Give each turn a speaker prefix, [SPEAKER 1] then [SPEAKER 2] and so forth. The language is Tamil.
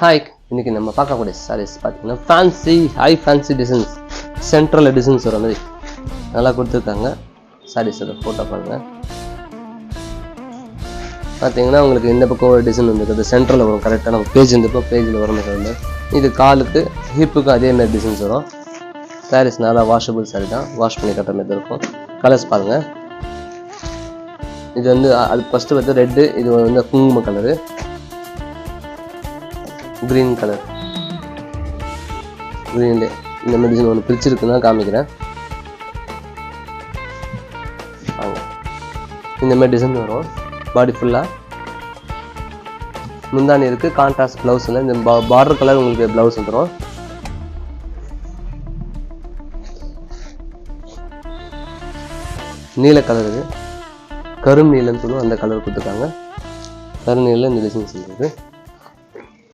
[SPEAKER 1] ஹாய், இன்னைக்கு நம்ம பார்க்கக்கூடிய சாரீஸ் பார்த்தீங்கன்னா fancy high fancy designs central designs வர மாதிரி நல்லா கொடுத்துருக்காங்க. சாரீஸோட ஃபோட்டோ பாருங்கள். பார்த்தீங்கன்னா உங்களுக்கு இந்த பக்கம் ஒரு டிசைன் வந்துருக்குது, சென்ட்ரலில் வரும் கரெக்டாக. நம்ம பேஜ் இருந்தப்போ பேஜில் வர மாதிரி இது காலுக்கு ஹிப்புக்கு அதே மாதிரி டிசைன்ஸ் வரும். சாரீஸ் நல்லா வாஷபிள் சாரீ தான், வாஷ் பண்ணி கட்டுற மாதிரி இருக்கும். கலர்ஸ் பாருங்கள். இது வந்து அது ஃபஸ்ட்டு வந்து ரெட்டு, இது வந்து குங்கும கலரு, கிரீன் கலர், கிரீன்ல இந்த மாதிரி டிசைன் ஒன்று பிரிச்சிருக்குன்னு தான் காமிக்கிறேன். இந்த மாதிரி டிசைன் வரும். பாடி ஃபுல்லாக முந்தானி இருக்குது, கான்ட்ராஸ்ட் ப்ளவுஸில் இந்த பார்டர் கலர் உங்களுக்கு ப்ளவுஸ் வந்துடும். நீல கலர், இது கரும் நீலன்னு சொல்லுவோம், அந்த கலர் கொடுத்துருக்காங்க. கரும் நீல இந்த டிசைன்ஸ் இருக்குது.